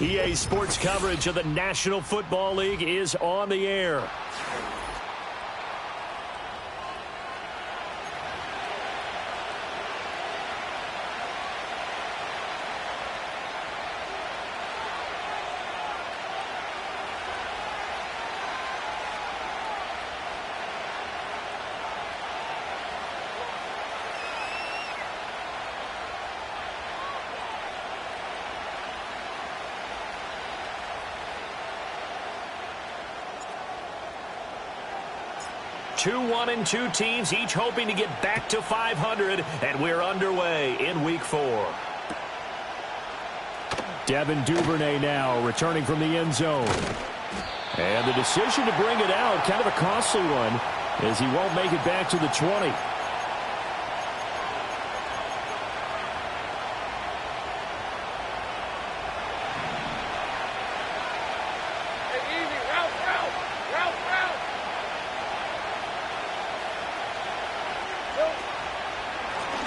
EA Sports coverage of the National Football League is on the air. Two 1-2 teams, each hoping to get back to 500, and we're underway in Week 4. Devin Duvernay now returning from the end zone. And the decision to bring it out, kind of a costly one, as he won't make it back to the 20.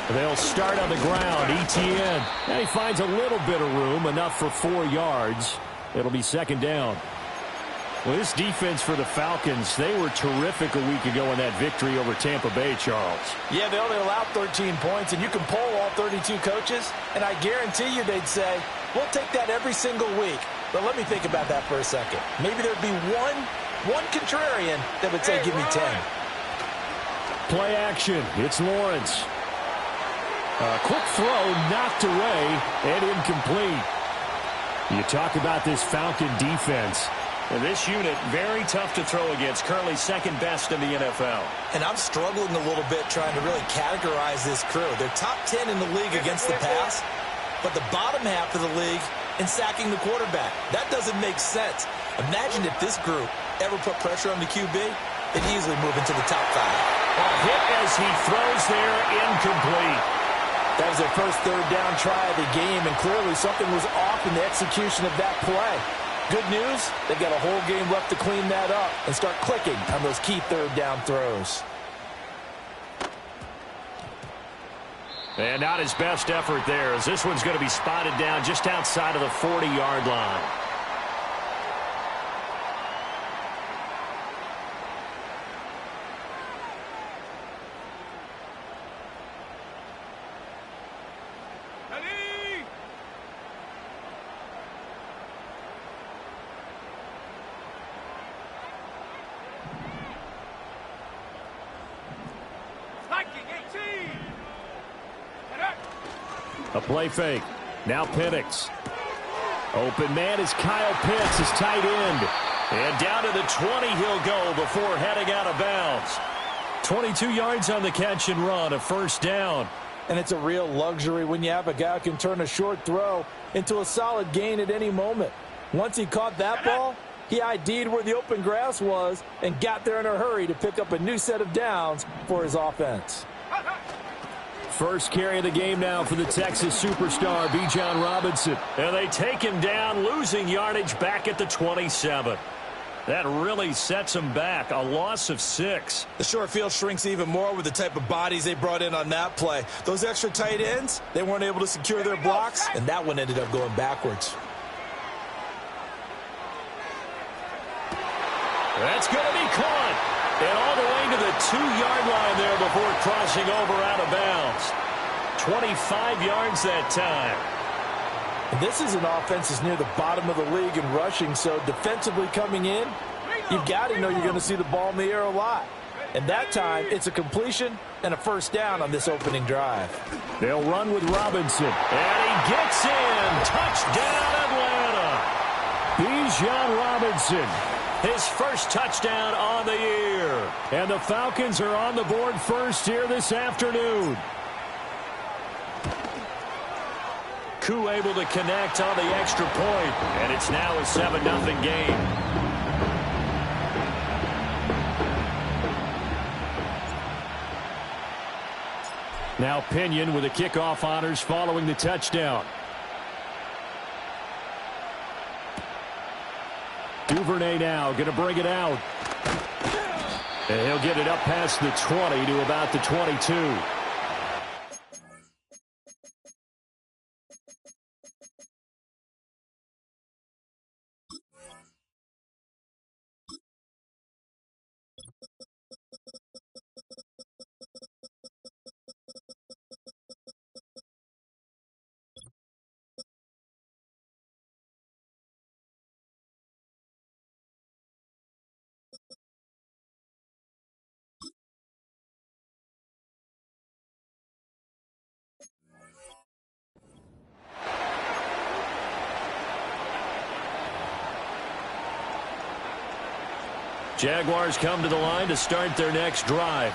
They'll start on the ground. ETN. And he finds a little bit of room, enough for 4 yards. It'll be second down. Well, this defense for the Falcons, they were terrific a week ago in that victory over Tampa Bay, Charles. Yeah, they only allowed 13 points, and you can poll all 32 coaches, and I guarantee you they'd say, we'll take that every single week. But let me think about that for a second. Maybe there'd be one contrarian that would say, give me 10. Play action. It's Lawrence. A quick throw knocked away and incomplete. You talk about this Falcon defense. And this unit, very tough to throw against. Currently second best in the NFL. And I'm struggling a little bit trying to really categorize this crew. They're top 10 in the league against the pass, but the bottom half of the league in sacking the quarterback. That doesn't make sense. Imagine if this group ever put pressure on the QB, they'd easily move into the top 5. A hit as he throws there, incomplete. That was their first third down try of the game, and clearly something was off in the execution of that play. Good news, they've got a whole game left to clean that up and start clicking on those key third down throws. And not his best effort there, as this one's going to be spotted down just outside of the 40-yard line. A play fake. Now Penix. Open man is Kyle Pitts, his tight end. And down to the 20 he'll go before heading out of bounds. 22 yards on the catch and run, a first down. And it's a real luxury when you have a guy who can turn a short throw into a solid gain at any moment. Once he caught that ball, he ID'd where the open grass was and got there in a hurry to pick up a new set of downs for his offense. First carry of the game now for the Texas superstar, Bijan Robinson. And they take him down, losing yardage back at the 27. That really sets him back, a loss of 6. The short field shrinks even more with the type of bodies they brought in on that play. Those extra tight ends, they weren't able to secure their blocks, and that one ended up going backwards. That's going to be caught. And all the way to the 2-yard line there before crossing over out of bounds. 25 yards that time. And this is an offense that's near the bottom of the league in rushing, so defensively coming in, you've got to know you're going to see the ball in the air a lot. And that time, it's a completion and a first down on this opening drive. They'll run with Robinson. And he gets in. Touchdown, Atlanta. Bijan Robinson. His first touchdown on the year. And the Falcons are on the board first here this afternoon. Koo able to connect on the extra point. And it's now a 7-0 game. Now Pinion with the kickoff honors following the touchdown. Duvernay now going to bring it out. And he'll get it up past the 20 to about the 22. Jaguars come to the line to start their next drive.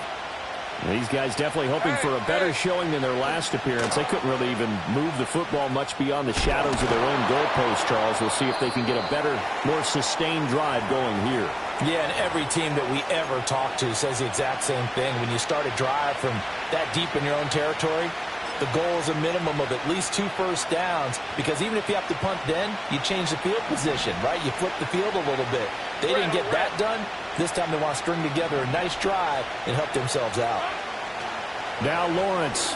These guys definitely hoping for a better showing than their last appearance. They couldn't really even move the football much beyond the shadows of their own goalpost, Charles. We'll see if they can get a better, more sustained drive going here. Yeah, and every team that we ever talk to says the exact same thing. When you start a drive from that deep in your own territory, the goal is a minimum of at least 2 first downs, because even if you have to punt then, you change the field position, right? You flip the field a little bit. They didn't get that done. This time they want to string together a nice drive and help themselves out. Now Lawrence.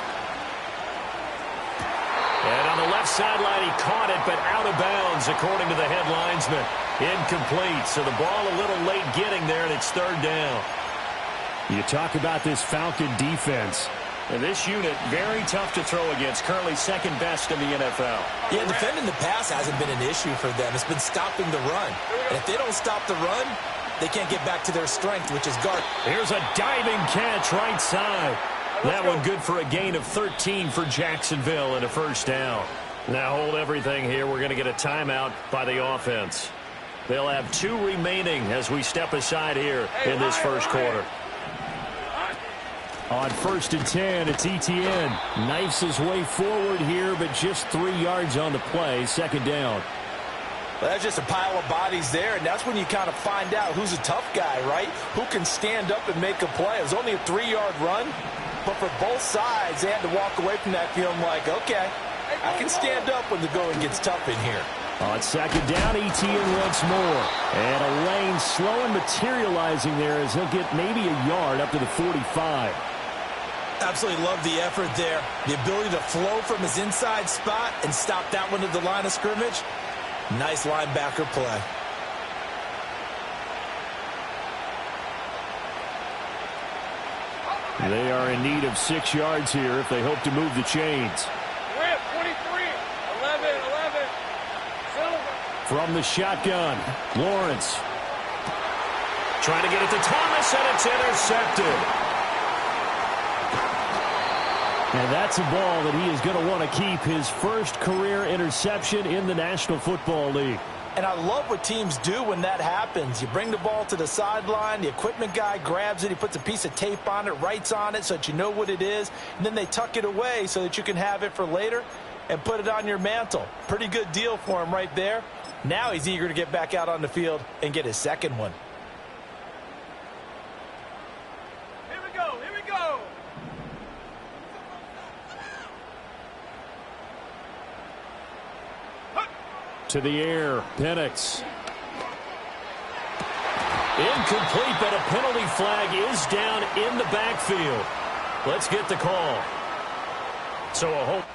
And on the left sideline, he caught it, but out of bounds, according to the head linesman. Incomplete, so the ball a little late getting there, and it's 3rd down. You talk about this Falcon defense. And this unit, very tough to throw against, currently 2nd best in the NFL. Yeah, defending the pass hasn't been an issue for them. It's been stopping the run. And if they don't stop the run, they can't get back to their strength, which is guard. Here's a diving catch right side. That one good for a gain of 13 for Jacksonville and a 1st down. Now hold everything here. We're going to get a timeout by the offense. They'll have 2 remaining as we step aside here in this 1st quarter. On 1st and 10, it's Etienne. Knifes his way forward here, but just 3 yards on the play. 2nd down. Well, that's just a pile of bodies there, and that's when you kind of find out who's a tough guy, right? Who can stand up and make a play. It was only a 3-yard run, but for both sides, they had to walk away from that feeling like, okay, I can stand up when the going gets tough in here. On 2nd down, Etienne once more. And a lane slow and materializing there as he'll get maybe a yard up to the 45. Absolutely love the effort there. The ability to flow from his inside spot and stop that one at the line of scrimmage. Nice linebacker play. They are in need of 6 yards here if they hope to move the chains. 23, 11. From the shotgun, Lawrence. Trying to get it to Thomas, and it's intercepted. And that's a ball that he is going to want to keep, his 1st career interception in the National Football League. And I love what teams do when that happens. You bring the ball to the sideline, the equipment guy grabs it, he puts a piece of tape on it, writes on it so that you know what it is, and then they tuck it away so that you can have it for later and put it on your mantle. Pretty good deal for him right there. Now he's eager to get back out on the field and get his 2nd one. Here we go. To the air, Penix. Incomplete, but a penalty flag is down in the backfield. Let's get the call. So a hope.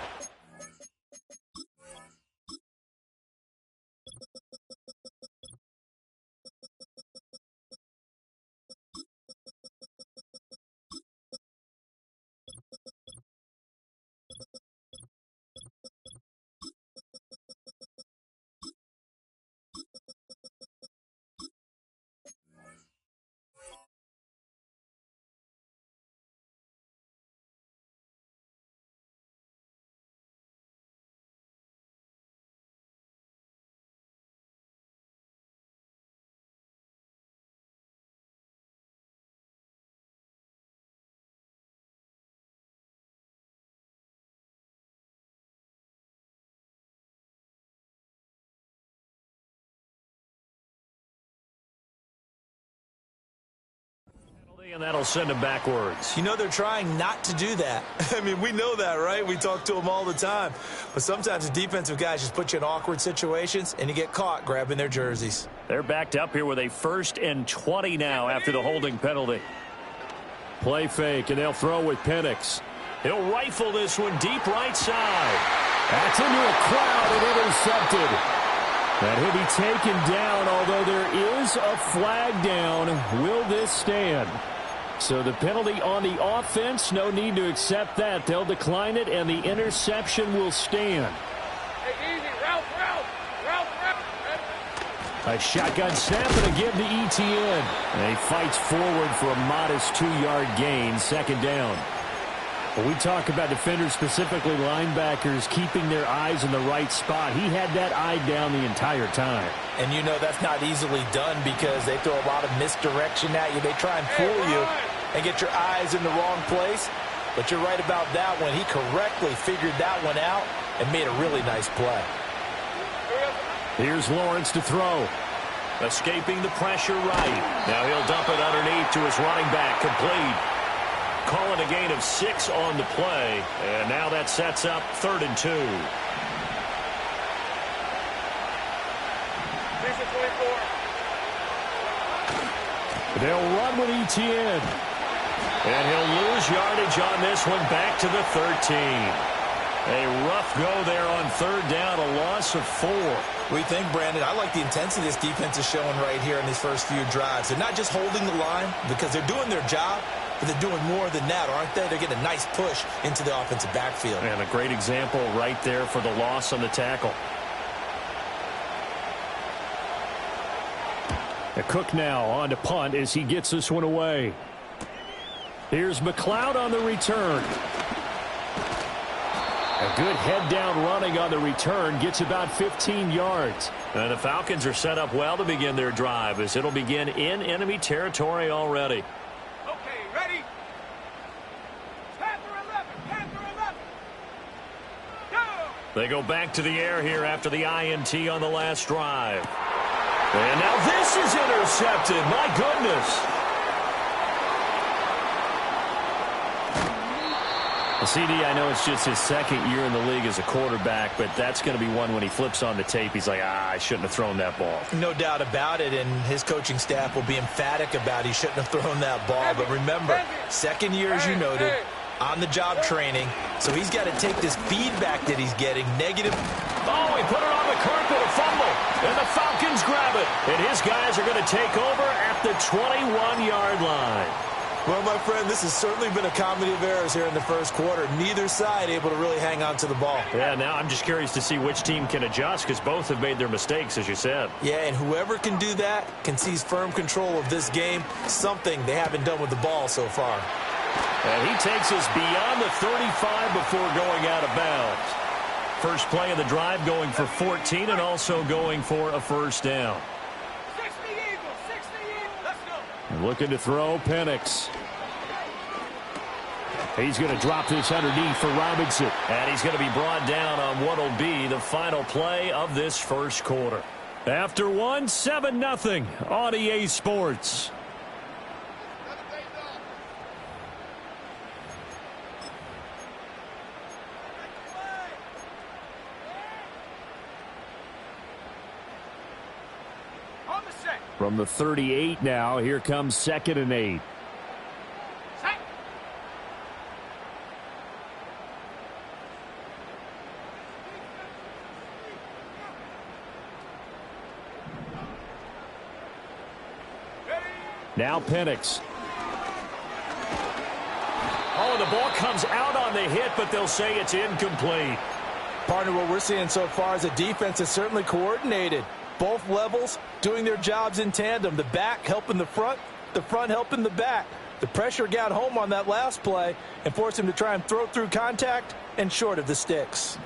And that'll send him backwards. You know they're trying not to do that. I mean, we know that, right? We talk to them all the time. But sometimes the defensive guys just put you in awkward situations, and you get caught grabbing their jerseys. They're backed up here with a 1st and 20 now after the holding penalty. Play fake, and they'll throw with Penix. He'll rifle this one deep right side. That's into a crowd and intercepted. And he'll be taken down, although there is a flag down. Will this stand? So the penalty on the offense, no need to accept that. They'll decline it, and the interception will stand. Hey, easy. Route. A shotgun snap and a give to Etienne. And he fights forward for a modest 2-yard gain, 2nd down. When we talk about defenders, specifically linebackers, keeping their eyes in the right spot, he had that eye down the entire time. And you know that's not easily done because they throw a lot of misdirection at you. They try and fool you and get your eyes in the wrong place. But you're right about that one. He correctly figured that one out and made a really nice play. Here's Lawrence to throw. Escaping the pressure right. Now he'll dump it underneath to his running back. Complete. Calling a gain of 6 on the play. And now that sets up 3rd and 2. They'll run with ETN. And he'll lose yardage on this one, back to the 13. A rough go there on 3rd down, a loss of 4. We think, Brandon, I like the intensity this defense is showing right here in these first few drives. They're not just holding the line because they're doing their job, but they're doing more than that, aren't they? They're getting a nice push into the offensive backfield. And a great example right there for the loss on the tackle. A Cook now on to punt as he gets this one away. Here's McLeod on the return. A good head-down running on the return. Gets about 15 yards. And the Falcons are set up well to begin their drive as it'll begin in enemy territory already. Okay, ready? Panther 11, Panther 11. Go! They go back to the air here after the INT on the last drive. And now this is intercepted. My goodness. CD, I know it's just his 2nd year in the league as a quarterback, but that's going to be one when he flips on the tape, he's like, I shouldn't have thrown that ball. No doubt about it, and his coaching staff will be emphatic about he shouldn't have thrown that ball. But remember, 2nd year, as you noted, on-the-job training, so he's got to take this feedback that he's getting, negative. Oh, he put it on the carpet, a fumble, and the Falcons grab it. And his guys are going to take over at the 21-yard line. Well, my friend, this has certainly been a comedy of errors here in the first quarter. Neither side able to really hang on to the ball. Yeah, now I'm just curious to see which team can adjust because both have made their mistakes, as you said. Yeah, and whoever can do that can seize firm control of this game, something they haven't done with the ball so far. And he takes us beyond the 35 before going out of bounds. First play of the drive going for 14 and also going for a first down. 60 Eagles, 60 Eagles. Let's go. Looking to throw, Penix. He's going to drop this underneath for Robinson. And he's going to be brought down on what will be the final play of this first quarter. After one, 7-0 on EA Sports. From the 38 now, here comes 2nd and 8. Now Penix. Oh, the ball comes out on the hit, but they'll say it's incomplete. Partner, what we're seeing so far is a defense that's certainly coordinated. Both levels doing their jobs in tandem. The back helping the front helping the back. The pressure got home on that last play and forced him to try and throw through contact and short of the sticks.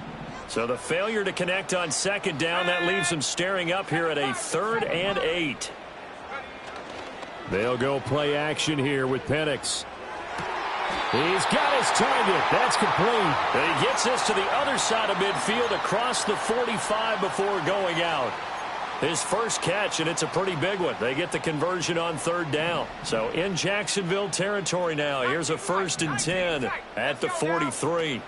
So the failure to connect on 2nd down, that leaves him staring up here at a 3rd and 8. They'll go play action here with Penix. He's got his target. That's complete. And he gets this to the other side of midfield across the 45 before going out. His first catch, and it's a pretty big one. They get the conversion on 3rd down. So in Jacksonville territory now. Here's a 1st and 10 at the 43.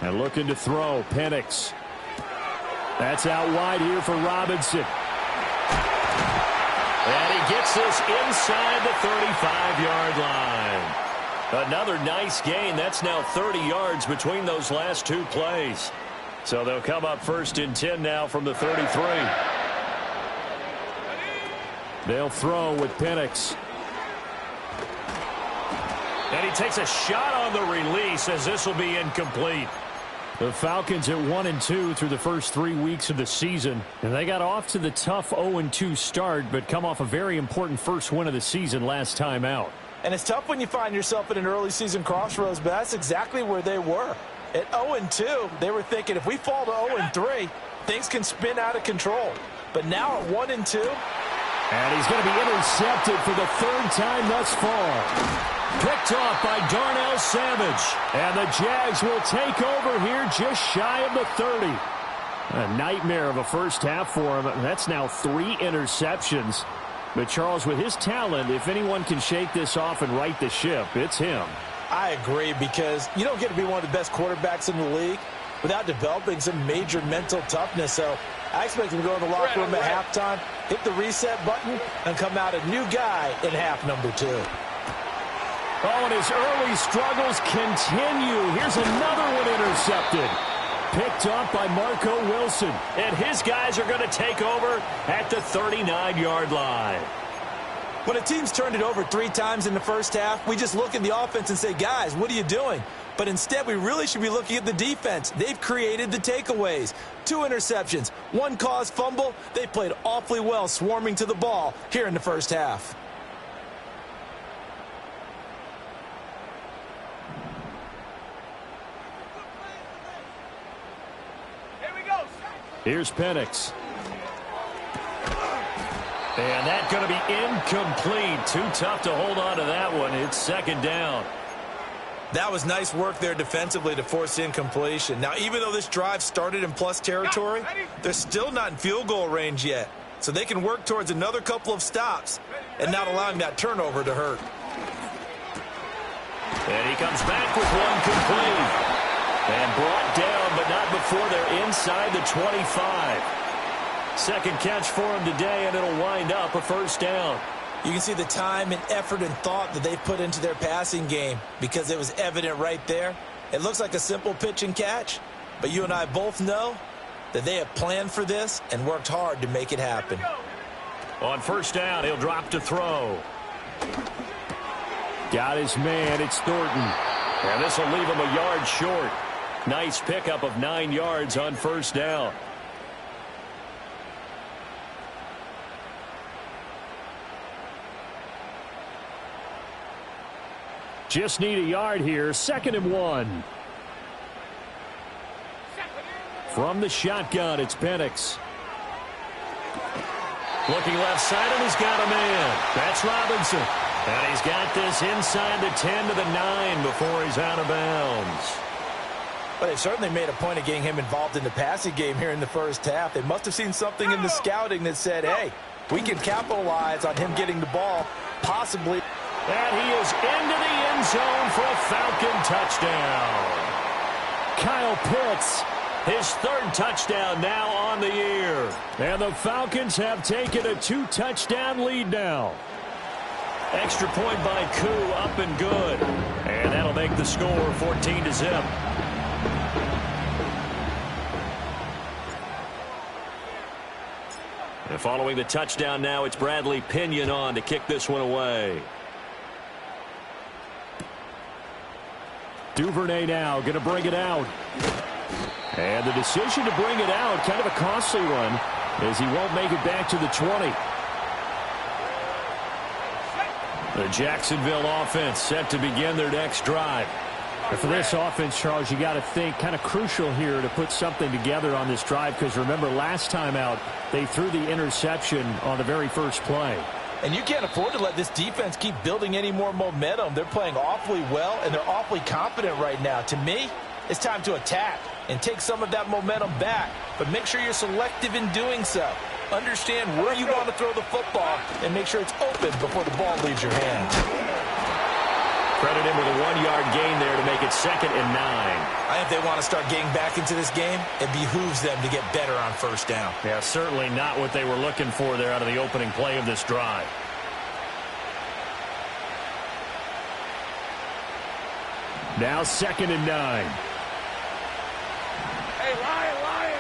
And looking to throw, Penix. That's out wide here for Robinson. And he gets this inside the 35-yard line. Another nice gain. That's now 30 yards between those last 2 plays. So they'll come up 1st and 10 now from the 33. They'll throw with Penix. And he takes a shot on the release as this will be incomplete. The Falcons at 1-2 through the first 3 weeks of the season. And they got off to the tough 0-2 start, but come off a very important first win of the season last time out. And it's tough when you find yourself at an early season crossroads, but that's exactly where they were. At 0-2, they were thinking if we fall to 0-3, things can spin out of control. But now at 1-2. And he's going to be intercepted for the third time thus far. Picked off by Darnell Savage. And the Jags will take over here just shy of the 30. A nightmare of a first half for him. That's now 3 interceptions. But, Charles, with his talent, if anyone can shake this off and right the ship, it's him. I agree, because you don't get to be one of the best quarterbacks in the league without developing some major mental toughness. So I expect him to go in the locker room at halftime, hit the reset button, and come out a new guy in half number 2. Oh, and his early struggles continue. Here's another one intercepted. Picked off by Marco Wilson. And his guys are going to take over at the 39-yard line. When a team's turned it over 3 times in the first half, we just look at the offense and say, guys, what are you doing? But instead, we really should be looking at the defense. They've created the takeaways. 2 interceptions, 1 caused fumble. They played awfully well swarming to the ball here in the first half. Here's Penix. And that's going to be incomplete. Too tough to hold on to that one. It's second down. That was nice work there defensively to force incompletion. Now, even though this drive started in plus territory, they're still not in field goal range yet. So they can work towards another couple of stops and not allowing that turnover to hurt. And he comes back with one complete. And brought down, but not before they're inside the 25. Second catch for him today, and it'll wind up a first down. You can see the time and effort and thought that they've put into their passing game because it was evident right there. It looks like a simple pitch and catch, but you and I both know that they have planned for this and worked hard to make it happen. On first down, he'll drop to throw. Got his man. It's Thornton. And this will leave him a yard short. Nice pickup of 9 yards on first down. Just need a yard here. 2nd and 1. From the shotgun, it's Penix. Looking left side, and he's got a man. That's Robinson. And he's got this inside the 10 to the 9 before he's out of bounds. But they certainly made a point of getting him involved in the passing game here in the first half. They must have seen something in the scouting that said, hey, we can capitalize on him getting the ball, possibly. And he is into the end zone for a Falcon touchdown. Kyle Pitts, his 3rd touchdown now on the year. And the Falcons have taken a 2-touchdown lead now. Extra point by Koo, up and good. And that'll make the score 14-0. And following the touchdown now, it's Bradley Pinion on to kick this one away. Duvernay now going to bring it out. And the decision to bring it out, kind of a costly one, as he won't make it back to the 20. The Jacksonville offense set to begin their next drive. And for this offense, Charles, you got to think kind of crucial here to put something together on this drive, because remember last time out they threw the interception on the very first play. And you can't afford to let this defense keep building any more momentum. They're playing awfully well, and they're awfully confident right now. To me, it's time to attack and take some of that momentum back, but make sure you're selective in doing so. Understand where you want to throw the football and make sure it's open before the ball leaves your hands. Credit him with a 1-yard gain there to make it 2nd and 9. I think they want to start getting back into this game. It behooves them to get better on first down. Yeah, certainly not what they were looking for there out of the opening play of this drive. Now 2nd and 9. Hey, Lion.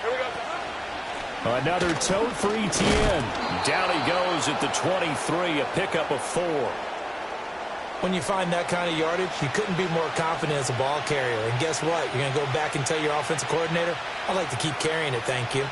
Here we go. Another tote for Etienne. Down he goes at the 23, a pickup of 4. When you find that kind of yardage, you couldn't be more confident as a ball carrier. And guess what? You're going to go back and tell your offensive coordinator, I'd like to keep carrying it, thank you.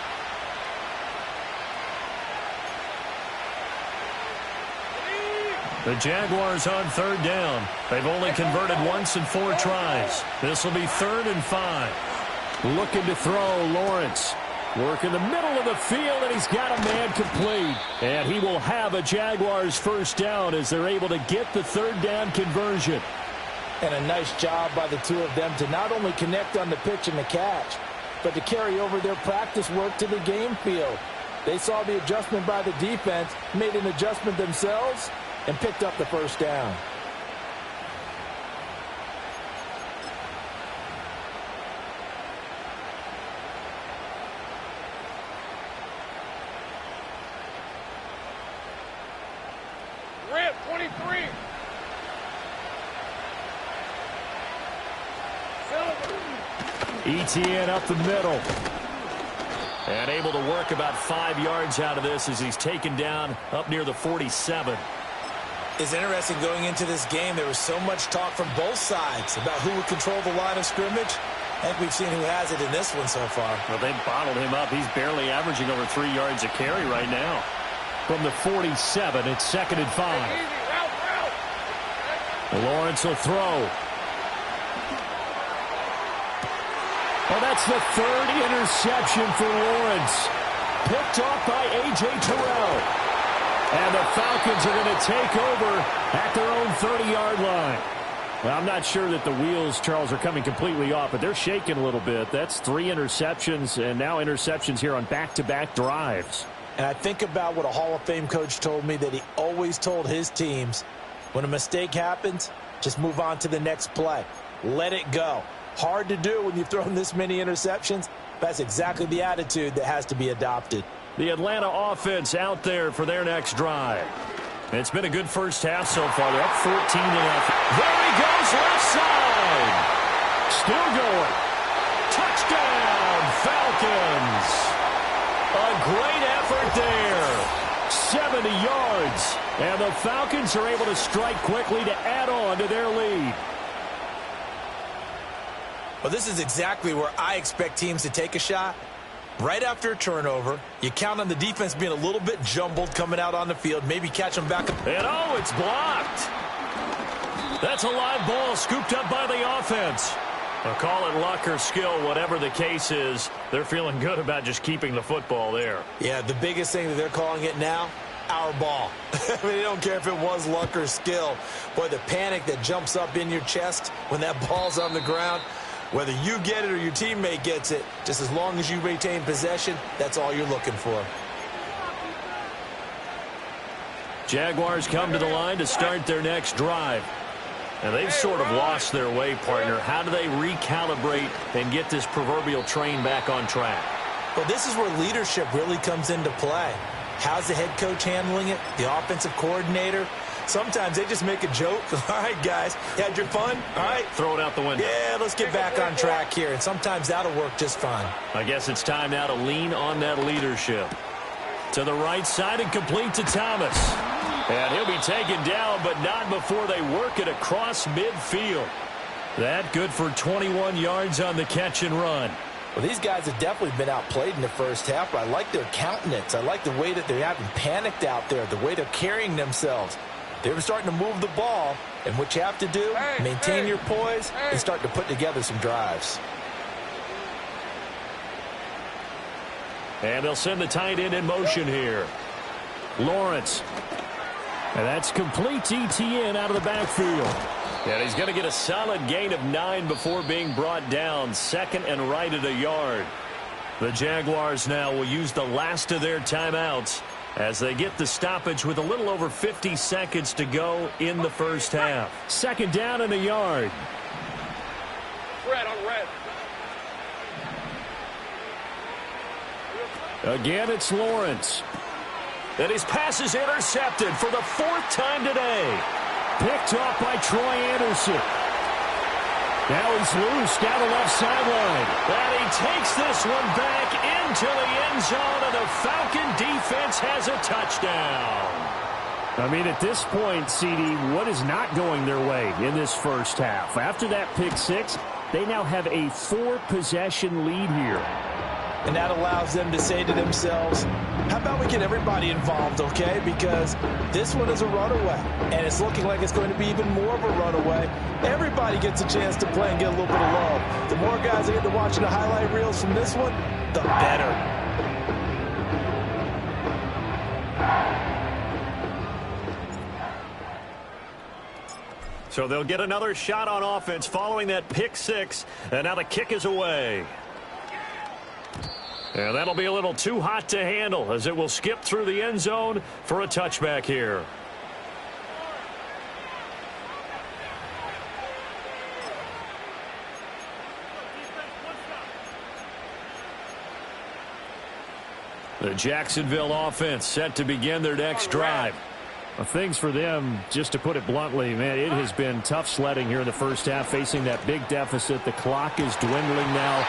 The Jaguars on third down. They've only converted once in 4 tries. This will be 3rd and 5. Looking to throw, Lawrence. Work in the middle of the field, and he's got a man complete. And he will have a Jaguars first down as they're able to get the 3rd down conversion. And a nice job by the two of them to not only connect on the pitch and the catch, but to carry over their practice work to the game field. They saw the adjustment by the defense, made an adjustment themselves, and picked up the first down. Red 23. ETN up the middle. And able to work about 5 yards out of this as he's taken down up near the 47. It's interesting going into this game. There was so much talk from both sides about who would control the line of scrimmage. I think we've seen who has it in this one so far. Well, they've bottled him up. He's barely averaging over 3 yards a carry right now. From the 47, it's 2nd and 5. Lawrence will throw. Oh, that's the 3rd interception for Lawrence. Picked off by A.J. Terrell. And the Falcons are going to take over at their own 30-yard line. Well, I'm not sure that the wheels, Charles, are coming completely off, but they're shaking a little bit. That's 3 interceptions, and now interceptions here on back-to-back drives. And I think about what a Hall of Fame coach told me, that he always told his teams, when a mistake happens, just move on to the next play. Let it go. Hard to do when you've thrown this many interceptions. That's exactly the attitude that has to be adopted. The Atlanta offense out there for their next drive. It's been a good first half so far. They're up 14-0. There he goes, left side. Still going. Touchdown, Falcons. A great effort there. 70 yards. And the Falcons are able to strike quickly to add on to their lead. Well, this is exactly where I expect teams to take a shot. Right after a turnover, you count on the defense being a little bit jumbled coming out on the field, maybe catch them back. And oh, it's blocked. That's a live ball scooped up by the offense. I'll call it luck or skill, whatever the case is. They're feeling good about just keeping the football there. Yeah, the biggest thing that they're calling it now, our ball. I mean, they don't care if it was luck or skill. Boy, the panic that jumps up in your chest when that ball's on the ground, whether you get it or your teammate gets it, just as long as you retain possession, that's all you're looking for. Jaguars come to the line to start their next drive. And they've sort of lost their way, partner. How do they recalibrate and get this proverbial train back on track? Well, this is where leadership really comes into play. How's the head coach handling it? The offensive coordinator? Sometimes they just make a joke. All right, guys, you had your fun? All right. Throw it out the window. Yeah, let's get back on track here. And sometimes that'll work just fine. I guess it's time now to lean on that leadership. To the right side and complete to Thomas. And he'll be taken down, but not before they work it across midfield. That good for 21 yards on the catch and run. Well, these guys have definitely been outplayed in the first half, but I like their countenance. I like the way that they haven't panicked out there, the way they're carrying themselves. They're starting to move the ball, and what you have to do, maintain your poise and start to put together some drives. And they'll send the tight end in motion here. Lawrence. And that's complete ETN out of the backfield. And he's going to get a solid gain of 9 before being brought down. 2nd and right at a yard. The Jaguars now will use the last of their timeouts as they get the stoppage with a little over 50 seconds to go in the first half. 2nd down and a yard. Red on red. Again, it's Lawrence. And his pass is intercepted for the 4th time today. Picked off by Troy Anderson. Now he's loose down the left sideline. And he takes this one back into the end zone, and the Falcon defense has a touchdown. I mean, at this point, CD, what is not going their way in this first half? After that pick six, they now have a 4-possession lead here. And that allows them to say to themselves, how about we get everybody involved, okay? Because this one is a runaway, and it's looking like it's going to be even more of a runaway. Everybody gets a chance to play and get a little bit of love. The more guys that get to watching the highlight reels from this one, the better. So they'll get another shot on offense following that pick six, and now the kick is away. And that'll be a little too hot to handle as it will skip through the end zone for a touchback here. The Jacksonville offense set to begin their next drive. Well, things for them, just to put it bluntly, man, it has been tough sledding here in the first half, facing that big deficit. The clock is dwindling now.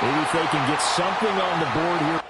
Maybe if they can get something on the board here.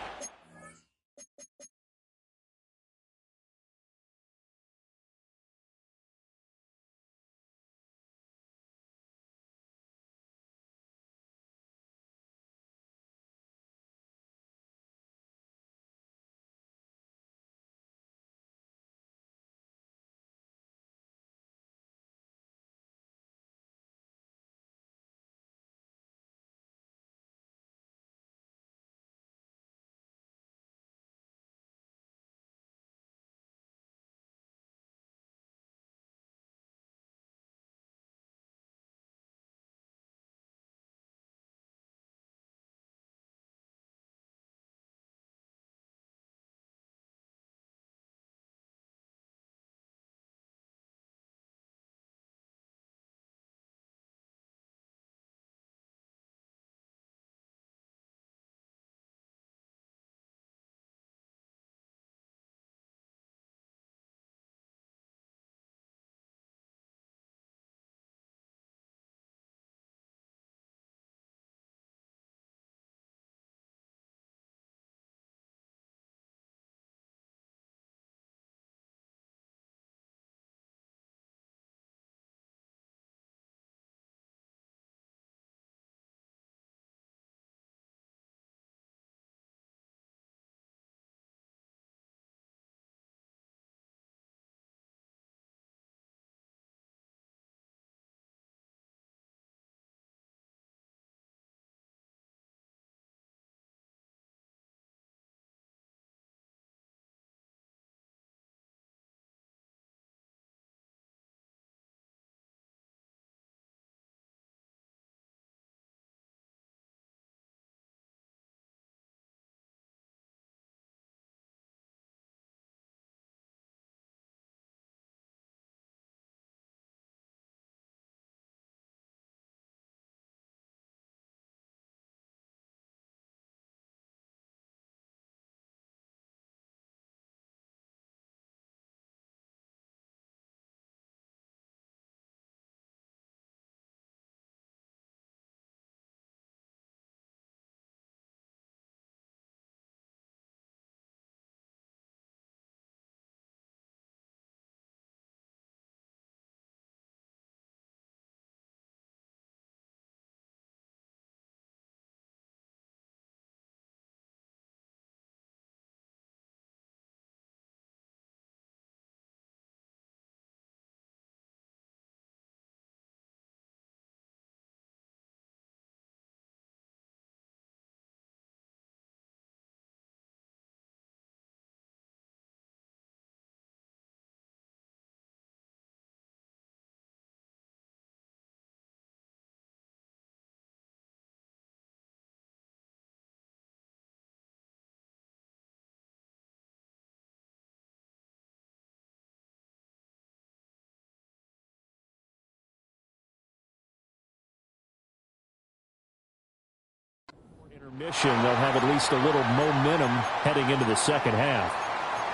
Intermission, they'll have at least a little momentum heading into the second half.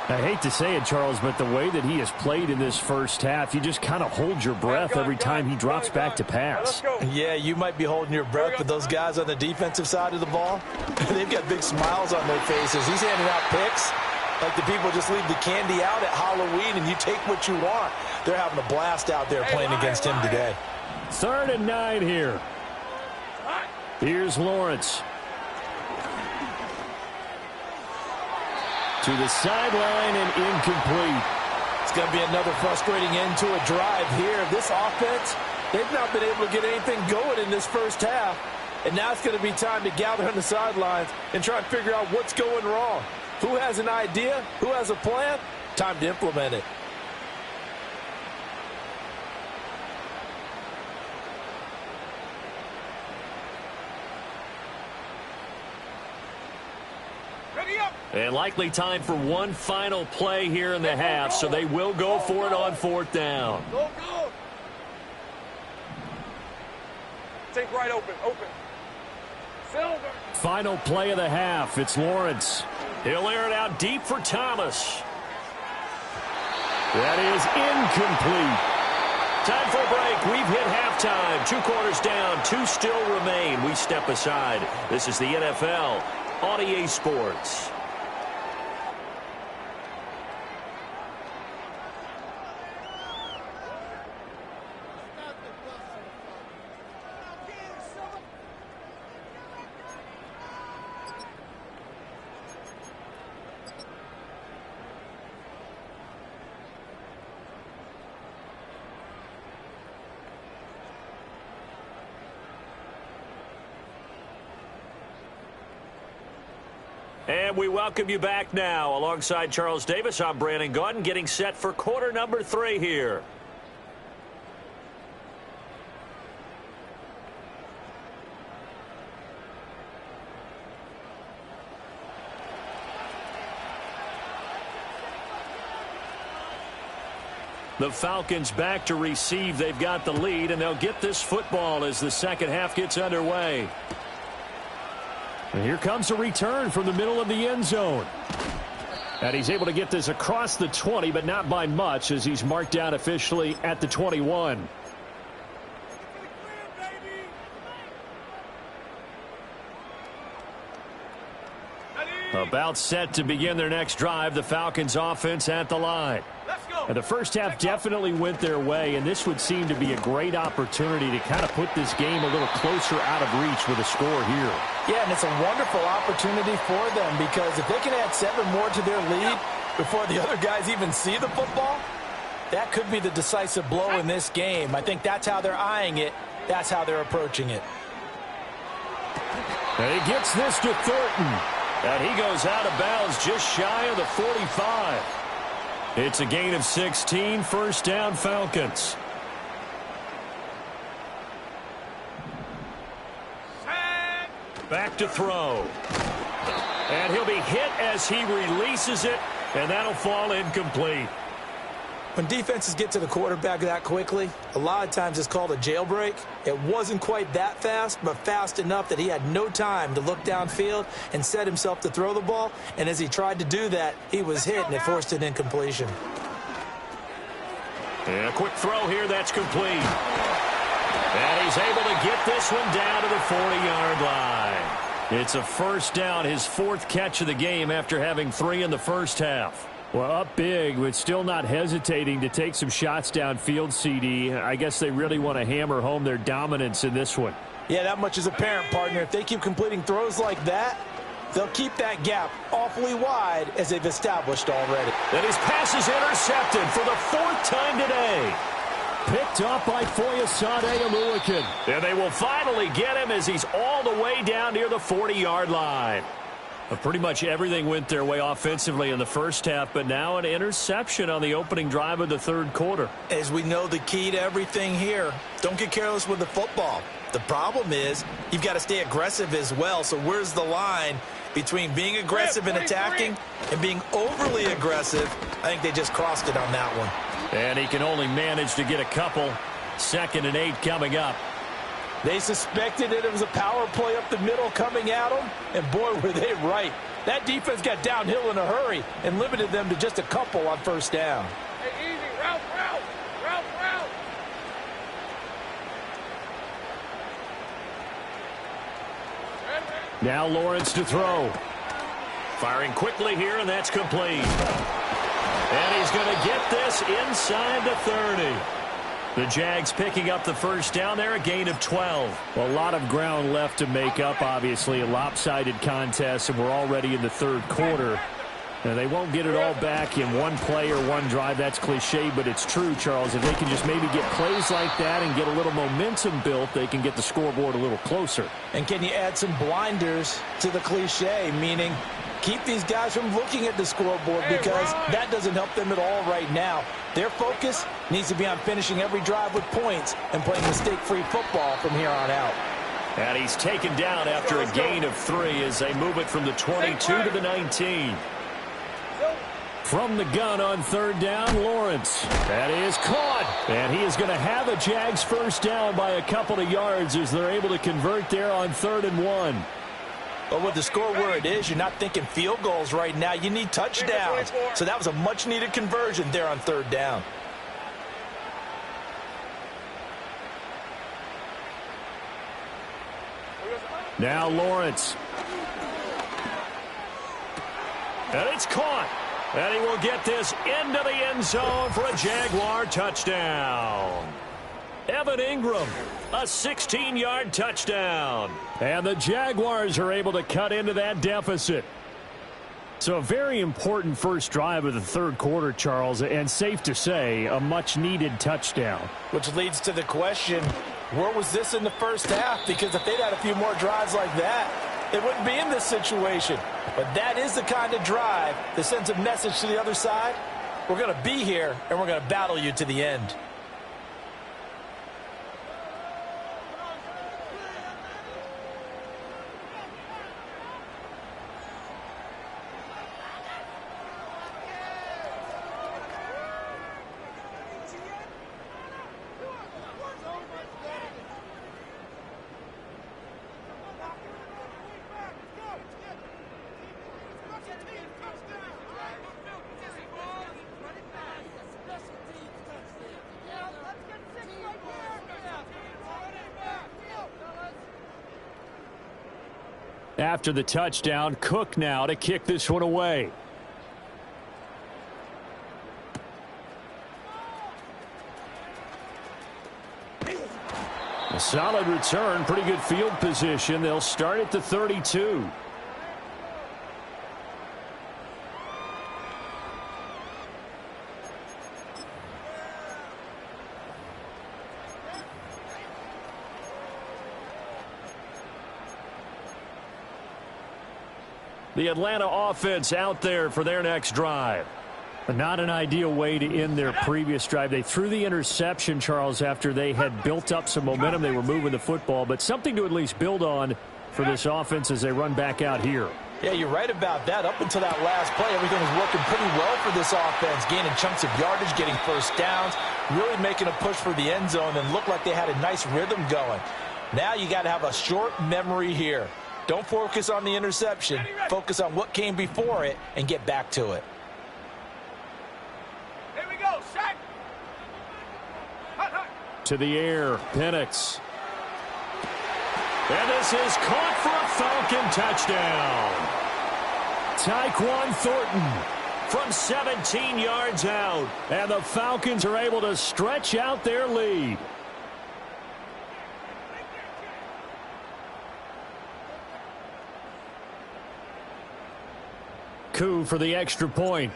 I hate to say it, Charles, but the way that he has played in this first half, you just kind of hold your breath every time he drops back to pass. Yeah, you might be holding your breath, but those guys on the defensive side of the ball, they've got big smiles on their faces. He's handing out picks. Like the people just leave the candy out at Halloween and you take what you want. They're having a blast out there playing against him today. 3rd and 9 here. Here's Lawrence. To the sideline and incomplete. It's going to be another frustrating end to a drive here. This offense, they've not been able to get anything going in this first half. And now it's going to be time to gather on the sidelines and try and figure out what's going wrong. Who has an idea? Who has a plan? Time to implement it. And likely time for one final play here in the half, so they will go for it on 4th down. Go, go. Take right open, open. Silver. Final play of the half. It's Lawrence. He'll air it out deep for Thomas. That is incomplete. Time for a break. We've hit halftime. 2 quarters down, 2 still remain. We step aside. This is the NFL on EA Sports. And we welcome you back now. Alongside Charles Davis, I'm Brandon Gaudin, getting set for quarter number 3 here. The Falcons back to receive. They've got the lead, and they'll get this football as the second half gets underway. And here comes a return from the middle of the end zone. And he's able to get this across the 20, but not by much, as he's marked down officially at the 21. About set to begin their next drive, the Falcons offense at the line. And the first half definitely went their way, and this would seem to be a great opportunity to kind of put this game a little closer out of reach with a score here. Yeah, and it's a wonderful opportunity for them, because if they can add 7 more to their lead before the other guys even see the football, that could be the decisive blow in this game. I think that's how they're eyeing it. That's how they're approaching it. And he gets this to Thornton. And he goes out of bounds just shy of the 45. It's a gain of 16, first down Falcons. Back to throw. And he'll be hit as he releases it, and that'll fall incomplete. When defenses get to the quarterback that quickly, a lot of times it's called a jailbreak. It wasn't quite that fast, but fast enough that he had no time to look downfield and set himself to throw the ball. And as he tried to do that, he was hit, and it forced an incompletion. And a quick throw here, that's complete. And he's able to get this one down to the 40-yard line. It's a first down, his 4th catch of the game after having 3 in the first half. Well, up big, but still not hesitating to take some shots downfield, CD. I guess they really want to hammer home their dominance in this one. Yeah, that much is apparent, partner. If they keep completing throws like that, they'll keep that gap awfully wide, as they've established already. And his pass is intercepted for the 4th time today. Picked up by Foyesade Oluwakin. And they will finally get him as he's all the way down near the 40-yard line. Pretty much everything went their way offensively in the first half, but now an interception on the opening drive of the 3rd quarter. As we know, the key to everything here, don't get careless with the football. The problem is you've got to stay aggressive as well. So where's the line between being aggressive and attacking and being overly aggressive? I think they just crossed it on that one. And he can only manage to get a couple. 2nd and 8 coming up. They suspected that it was a power play up the middle coming at them, and boy, were they right. That defense got downhill in a hurry and limited them to just a couple on first down. Hey, easy. Route. Now Lawrence to throw. Firing quickly here, and that's complete. And he's going to get this inside the 30. The Jags picking up the first down there, a gain of 12. Well, a lot of ground left to make up, obviously. A lopsided contest, and we're already in the third quarter. Now, they won't get it all back in one play or one drive. That's cliche, but it's true, Charles. If they can just maybe get plays like that and get a little momentum built, they can get the scoreboard a little closer. And can you add some blinders to the cliche, meaning keep these guys from looking at the scoreboard, because that doesn't help them at all right now. Their focus needs to be on finishing every drive with points and playing mistake-free football from here on out. And he's taken down after a gain of 3 as they move it from the 22 to the 19. From the gun on third down, Lawrence. That is caught. And he is going to have a Jags first down by a couple of yards as they're able to convert there on 3rd and 1. But with the score where it is, you're not thinking field goals right now. You need touchdowns. So that was a much-needed conversion there on 3rd down. Now Lawrence. And it's caught. And he will get this into the end zone for a Jaguar touchdown. Evan Ingram, a 16-yard touchdown. And the Jaguars are able to cut into that deficit. So a very important first drive of the third quarter, Charles, and safe to say, a much-needed touchdown. Which leads to the question, where was this in the first half? Because if they'd had a few more drives like that, they wouldn't be in this situation. But that is the kind of drive that sends a message to the other side. We're going to be here, and we're going to battle you to the end. After the touchdown, Cook now to kick this one away. A solid return, pretty good field position. They'll start at the 32. The Atlanta offense out there for their next drive. But not an ideal way to end their previous drive. They threw the interception, Charles, after they had built up some momentum. They were moving the football, but something to at least build on for this offense as they run back out here. Yeah, you're right about that. Up until that last play, everything was working pretty well for this offense, gaining chunks of yardage, getting first downs, really making a push for the end zone, and looked like they had a nice rhythm going. Now you got to have a short memory here. Don't focus on the interception. Focus on what came before it and get back to it. Here we go, sack. To the air, Penix. And this is caught for a Falcon touchdown. Tyquan Thornton From 17 yards out. and the Falcons are able to stretch out their lead. Coup for the extra point.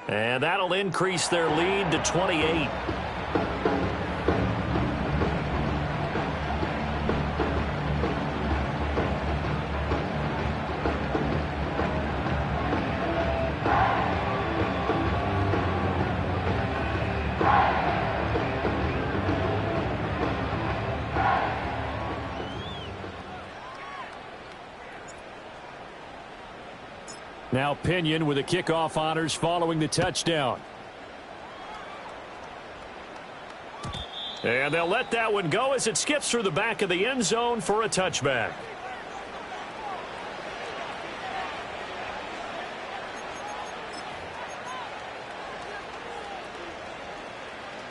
And that'll increase their lead to 28. Now Pinion with the kickoff honors following the touchdown. And they'll let that one go as it skips through the back of the end zone for a touchback.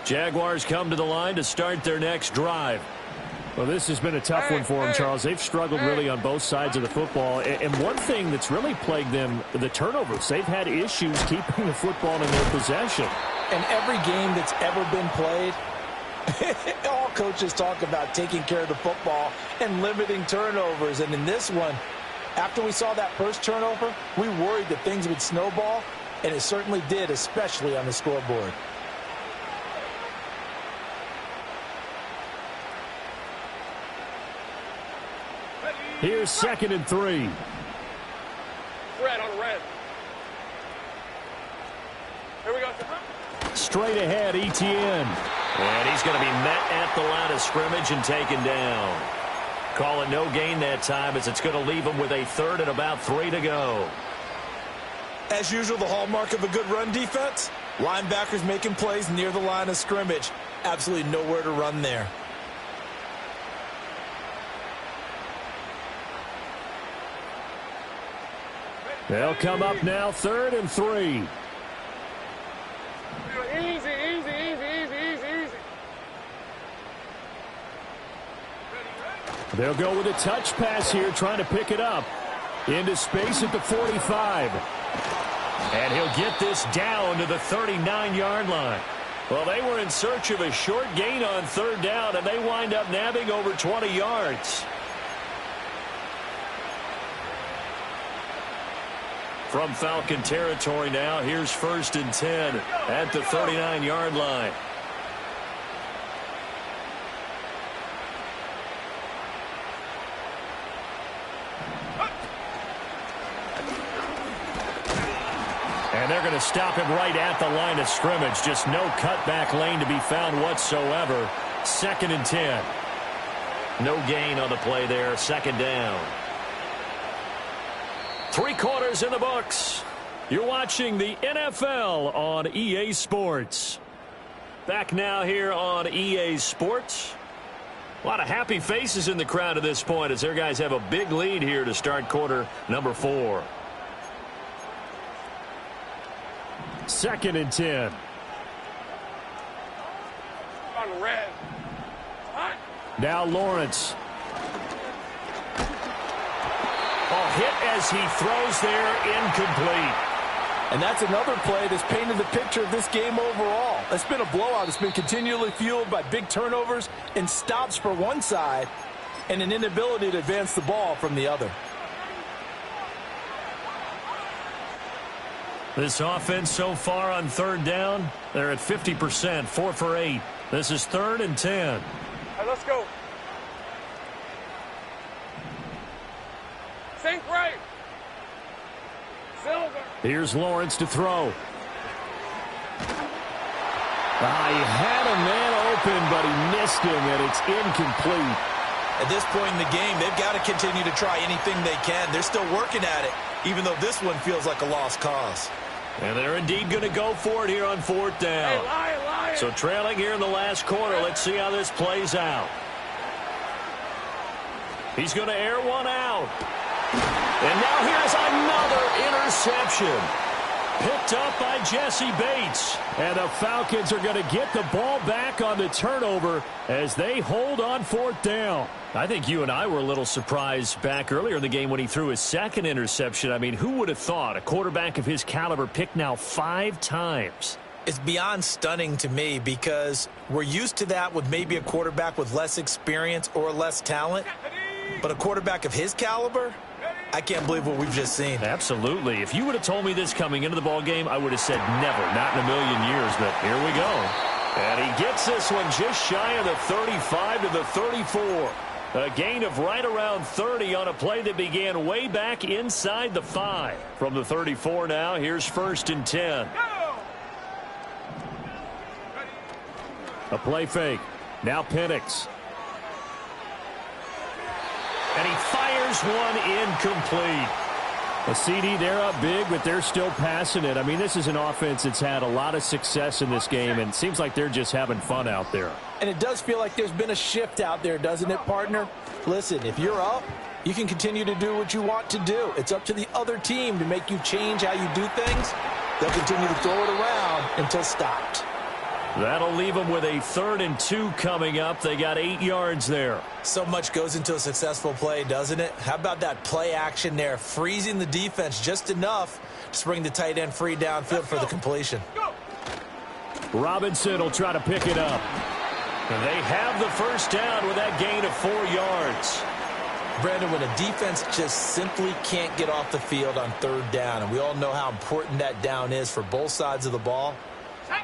Jaguars come to the line to start their next drive. Well, this has been a tough one for them, Charles. They've struggled really on both sides of the football. And one thing that's really plagued them, the turnovers. They've had issues keeping the football in their possession. And every game that's ever been played, all coaches talk about taking care of the football and limiting turnovers. And in this one, after we saw that first turnover, we worried that things would snowball, and it certainly did, especially on the scoreboard. Here's 2nd and 3. Red on red. Here we go. Straight ahead, ETN. And he's going to be met at the line of scrimmage and taken down. Call it no gain that time, as it's going to leave him with a 3rd and about 3 to go. As usual, the hallmark of a good run defense, linebackers making plays near the line of scrimmage. Absolutely nowhere to run there. They'll come up now, 3rd and 3. Easy, easy, easy, easy, easy, easy. They'll go with a touch pass here, trying to pick it up. Into space at the 45. And he'll get this down to the 39-yard line. Well, they were in search of a short gain on 3rd down, and they wind up nabbing over 20 yards. From Falcon territory now, here's 1st and 10 at the 39-yard line. And they're going to stop him right at the line of scrimmage. Just no cutback lane to be found whatsoever. 2nd and 10. No gain on the play there. 2nd down. 3 quarters in the books. You're watching the NFL on EA Sports. Back now here on EA Sports. A lot of happy faces in the crowd at this point as their guys have a big lead here to start quarter number 4. 2nd and 10. On red. Hot. Now Lawrence. Hit as he throws there, incomplete. And that's another play that's painted the picture of this game overall. It's been a blowout. It's been continually fueled by big turnovers and stops for one side and an inability to advance the ball from the other. This offense so far on 3rd down, they're at 50%, 4 for 8. This is 3rd and 10. All right, let's go. Sink right. Silver. Here's Lawrence to throw. He had a man open, but he missed him, and it's incomplete. At this point in the game, they've got to continue to try anything they can. They're still working at it, even though this one feels like a lost cause. And they're indeed going to go for it here on 4th down. Hey, lion. So trailing here in the last quarter. Let's see how this plays out. He's going to air one out. And now here's another interception. Picked up by Jesse Bates. And the Falcons are going to get the ball back on the turnover as they hold on 4th down. I think you and I were a little surprised back earlier in the game when he threw his 2nd interception. I mean, who would have thought a quarterback of his caliber picked now 5 times? It's beyond stunning to me because we're used to that with maybe a quarterback with less experience or less talent. But a quarterback of his caliber, I can't believe what we've just seen. Absolutely. If you would have told me this coming into the ball game, I would have said never, not in a million years. But here we go. And he gets this one just shy of the 35 to the 34. A gain of right around 30 on a play that began way back inside the 5. From the 34 now, here's 1st and 10. A play fake. Now Penix. And he fires one incomplete. A CD, they're up big, but they're still passing it. I mean, this is an offense that's had a lot of success in this game, and it seems like they're just having fun out there. And it does feel like there's been a shift out there, doesn't it, partner? Listen, if you're up, you can continue to do what you want to do. It's up to the other team to make you change how you do things. They'll continue to throw it around until stopped. That'll leave them with a 3rd and 2 coming up. They got 8 yards there. So much goes into a successful play, doesn't it? How about that play action there, freezing the defense just enough to bring the tight end free downfield for the completion. Robinson will try to pick it up. And they have the first down with that gain of 4 yards. Brandon, when a defense just simply can't get off the field on 3rd down, and we all know how important that down is for both sides of the ball,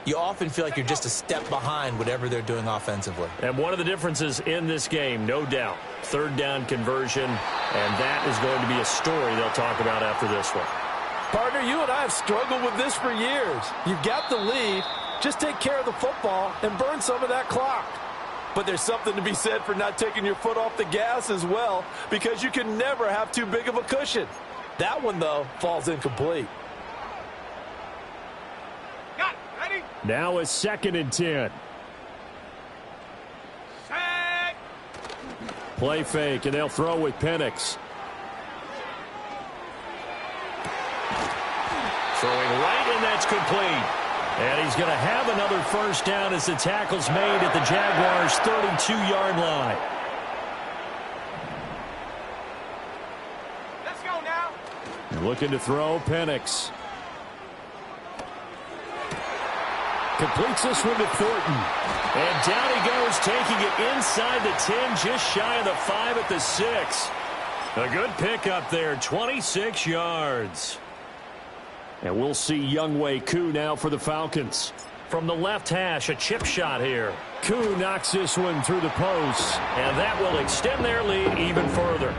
you often feel like you're just a step behind whatever they're doing offensively. And one of the differences in this game, no doubt, 3rd down conversion, and that is going to be a story they'll talk about after this one. Partner, you and I have struggled with this for years. You've got the lead. Just take care of the football and burn some of that clock. But there's something to be said for not taking your foot off the gas as well, because you can never have too big of a cushion. That one, though, falls incomplete. Got it. Ready? Now a 2nd and 10. Set. Play fake, and they'll throw with Penix. Throwing right, and that's complete. And he's going to have another first down as the tackle's made at the Jaguars' 32-yard line. Let's go now. Looking to throw, Penix. Completes this one to Thornton. And down he goes, taking it inside the 10, just shy of the 5 at the 6. A good pickup there, 26 yards. And we'll see Younghoe Koo now for the Falcons. From the left hash, a chip shot here. Koo knocks this one through the post. And that will extend their lead even further.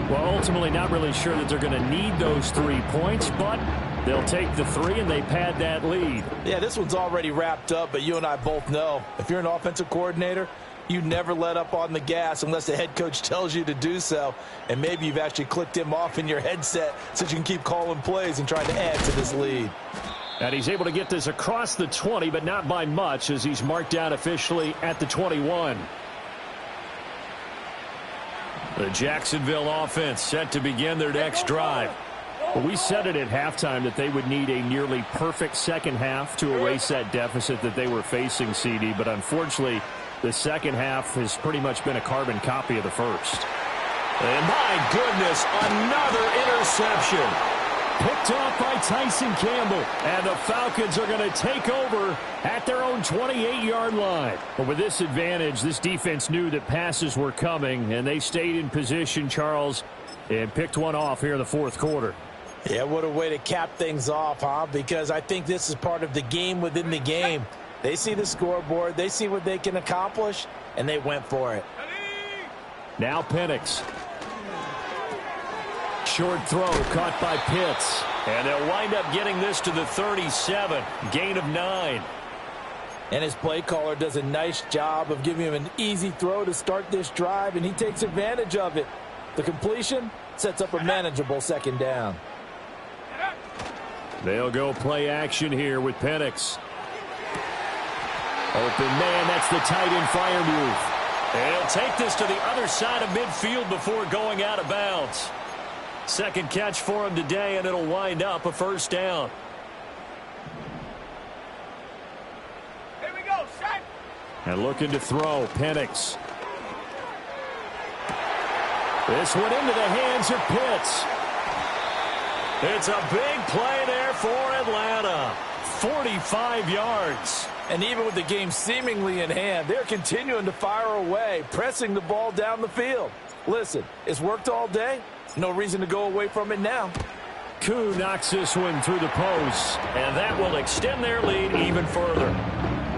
Well, ultimately not really sure that they're going to need those 3 points, but they'll take the 3 and they pad that lead. Yeah, this one's already wrapped up, but you and I both know if you're an offensive coordinator, you never let up on the gas unless the head coach tells you to do so. And maybe you've actually clicked him off in your headset so you can keep calling plays and trying to add to this lead. And he's able to get this across the 20, but not by much, as he's marked down officially at the 21. The Jacksonville offense set to begin their next drive. Well, we said it at halftime that they would need a nearly perfect second half to erase that deficit that they were facing, CD, but unfortunately, the second half has pretty much been a carbon copy of the first. And my goodness, another interception. Picked off by Tyson Campbell. And the Falcons are going to take over at their own 28-yard line. But with this advantage, this defense knew that passes were coming, and they stayed in position, Charles, and picked one off here in the 4th quarter. Yeah, what a way to cap things off, huh? Because I think this is part of the game within the game. They see the scoreboard, they see what they can accomplish, and they went for it. Now Penix. Short throw caught by Pitts. And they'll wind up getting this to the 37. Gain of 9. And his play caller does a nice job of giving him an easy throw to start this drive, and he takes advantage of it. The completion sets up a manageable 2nd down. They'll go play action here with Penix. Open man, that's the tight end fire move. And he'll take this to the other side of midfield before going out of bounds. Second catch for him today, and it'll wind up a first down. Here we go, set. And looking to throw, Penix. This one into the hands of Pitts. It's a big play there for Atlanta. 45 yards. And even with the game seemingly in hand, they're continuing to fire away, pressing the ball down the field. Listen, it's worked all day. No reason to go away from it now. Koo knocks this one through the post. And that will extend their lead even further.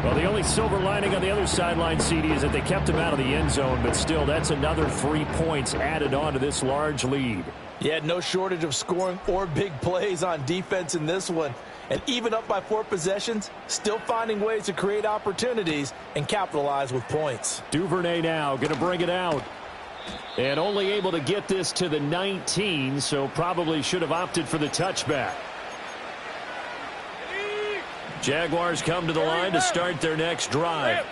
Well, the only silver lining on the other sideline, CD, is that they kept him out of the end zone, but still, that's another 3 points added on to this large lead. Yeah, no shortage of scoring or big plays on defense in this one. And even up by 4 possessions, still finding ways to create opportunities and capitalize with points. Duvernay now going to bring it out. And only able to get this to the 19, so probably should have opted for the touchback. Jaguars come to the line to start their next drive.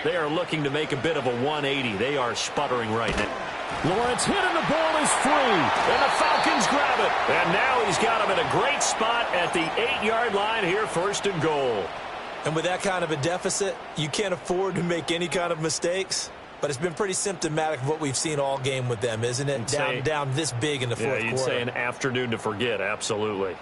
They are looking to make a bit of a 180. They are sputtering right now. Lawrence hit and the ball is free. And the Falcons grab it. And now he's got him in a great spot at the 8-yard line here, 1st and goal. And with that kind of a deficit, you can't afford to make any kind of mistakes. But it's been pretty symptomatic of what we've seen all game with them, isn't it? Down this big in the fourth quarter. Yeah, you'd say an afternoon to forget, absolutely.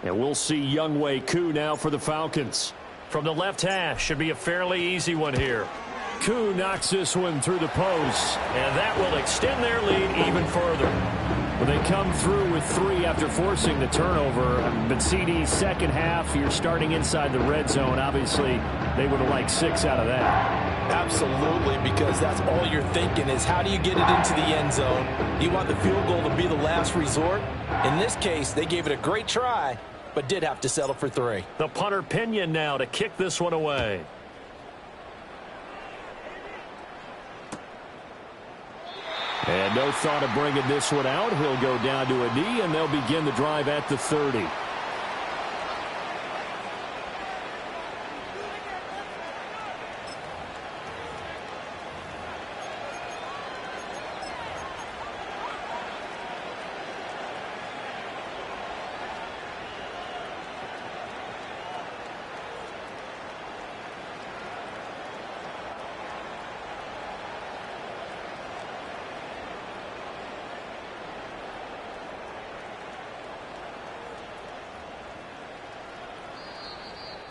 And we'll see Young Wei Koo now for the Falcons. From the left hash, should be a fairly easy one here. Koo knocks this one through the post, and that will extend their lead even further. Well, they come through with 3 after forcing the turnover. But CD's second half, you're starting inside the red zone. Obviously, they would have liked 6 out of that. Absolutely, because that's all you're thinking is how do you get it into the end zone? You want the field goal to be the last resort. In this case, they gave it a great try, but did have to settle for 3. The punter Pinion now to kick this one away. And no thought of bringing this one out. He'll go down to a knee, and they'll begin the drive at the 30.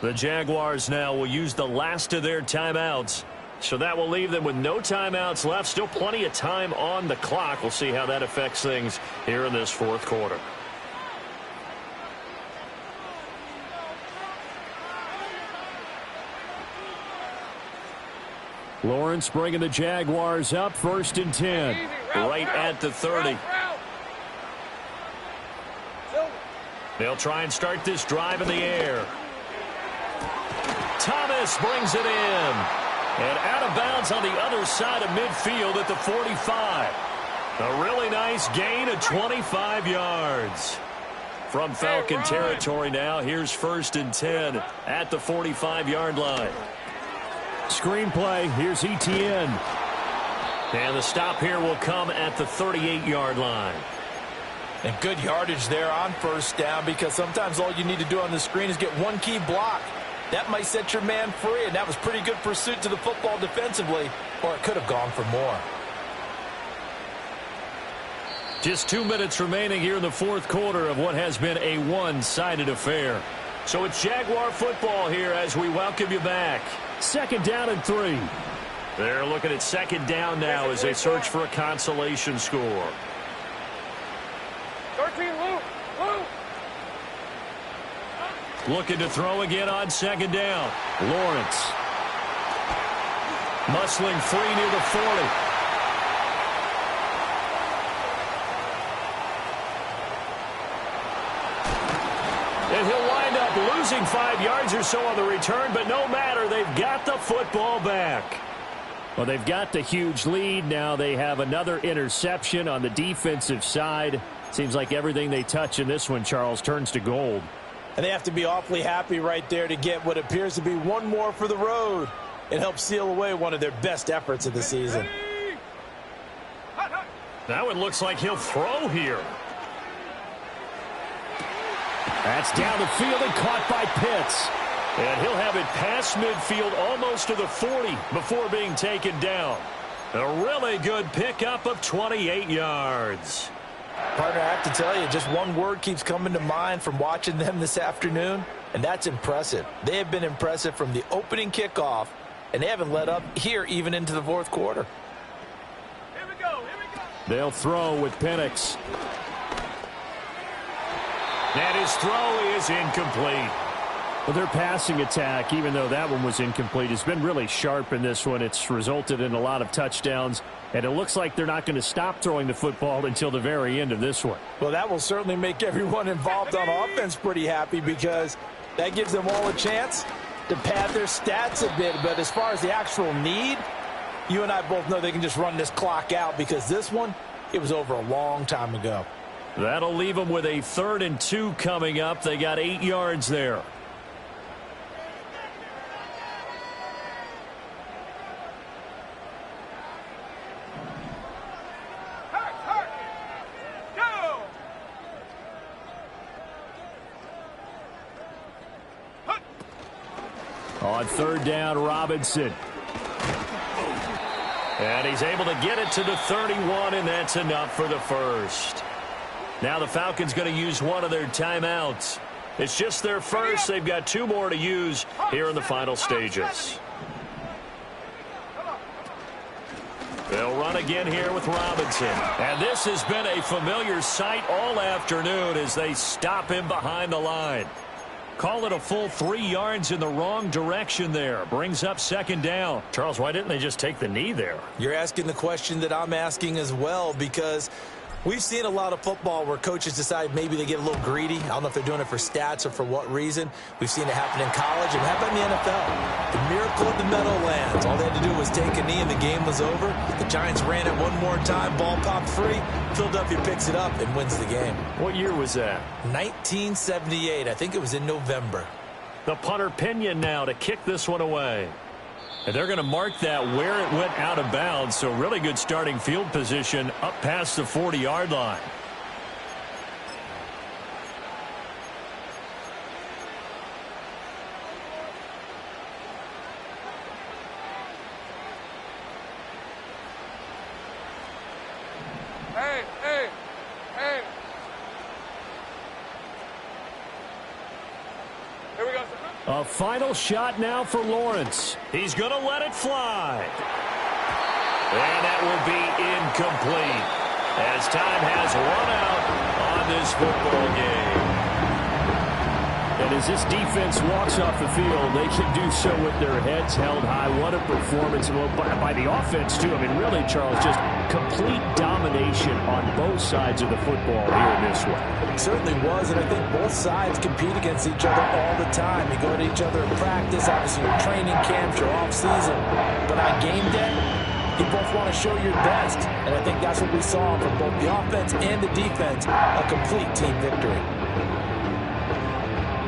The Jaguars now will use the last of their timeouts. So that will leave them with no timeouts left. Still plenty of time on the clock. We'll see how that affects things here in this fourth quarter. Lawrence bringing the Jaguars up 1st and 10. Right at the 30. They'll try and start this drive in the air. Thomas brings it in. And out of bounds on the other side of midfield at the 45. A really nice gain of 25 yards. From Falcon territory now, here's 1st and 10 at the 45-yard line. Screenplay, here's Etienne. And the stop here will come at the 38-yard line. And good yardage there on 1st down, because sometimes all you need to do on the screen is get one key block. That might set your man free, and that was pretty good pursuit to the football defensively, or it could have gone for more. Just 2 minutes remaining here in the fourth quarter of what has been a one-sided affair. So it's Jaguar football here as we welcome you back. 2nd down and 3. They're looking at 2nd down now as they search for a consolation score. 13, Luke. Looking to throw again on 2nd down. Lawrence. Muscling free near the 40. And he'll wind up losing 5 yards or so on the return, but no matter, they've got the football back. Well, they've got the huge lead. Now they have another interception on the defensive side. Seems like everything they touch in this one, Charles, turns to gold. And they have to be awfully happy right there to get what appears to be one more for the road. It helps seal away one of their best efforts of the season. That one looks like he'll throw here. That's down the field and caught by Pitts. And he'll have it past midfield almost to the 40 before being taken down. A really good pickup of 28 yards. Partner, I have to tell you, just one word keeps coming to mind from watching them this afternoon, and that's impressive. They have been impressive from the opening kickoff, and they haven't let up here even into the fourth quarter. Here we go. They'll throw with Penix. And his throw is incomplete. Well, their passing attack, even though that one was incomplete, has been really sharp in this one. It's resulted in a lot of touchdowns, and it looks like they're not going to stop throwing the football until the very end of this one. Well, that will certainly make everyone involved on offense pretty happy, because that gives them all a chance to pad their stats a bit. But as far as the actual need, you and I both know they can just run this clock out, because this one, it was over a long time ago. That'll leave them with a 3rd and 2 coming up. They got 8 yards there. On third down, Robinson. And he's able to get it to the 31, and that's enough for the first. Now the Falcons going to use one of their timeouts. It's just their first. They've got 2 more to use here in the final stages. They'll run again here with Robinson. And this has been a familiar sight all afternoon as they stop him behind the line. Call it a full 3 yards in the wrong direction there. Brings up second down. Charles, why didn't they just take the knee there? You're asking the question that I'm asking as well, because we've seen a lot of football where coaches decide maybe they get a little greedy. I don't know if they're doing it for stats or for what reason. We've seen it happen in college and happen in the NFL. The miracle of the Meadowlands. All they had to do was take a knee and the game was over. The Giants ran it one more time. Ball popped free. Philadelphia picks it up and wins the game. What year was that? 1978. I think it was in November. The punter Pinion now to kick this one away. And they're going to mark that where it went out of bounds. So really good starting field position up past the 40-yard line. Hey. Here we go, sir. A final shot now for Lawrence. He's going to let it fly. And that will be incomplete as time has run out on this football game. And as this defense walks off the field, they can do so with their heads held high. What a performance by the offense, too. I mean, really, Charles, just complete domination on both sides of the football here in this one. It certainly was, and I think both sides compete against each other all the time. You go to each other in practice, obviously your training camps, your off-season. But on game day, you both want to show your best. And I think that's what we saw from both the offense and the defense, a complete team victory.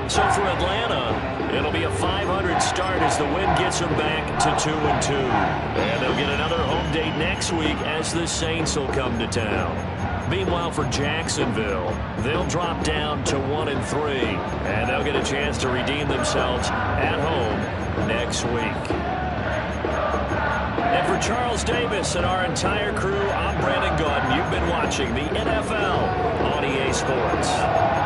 So for Atlanta, it'll be a 500 start as the win gets them back to 2-2. And they'll get another home date next week as the Saints will come to town. Meanwhile, for Jacksonville, they'll drop down to 1-3. And they'll get a chance to redeem themselves at home next week. And for Charles Davis and our entire crew, I'm Brandon Gaudin. You've been watching the NFL on EA Sports.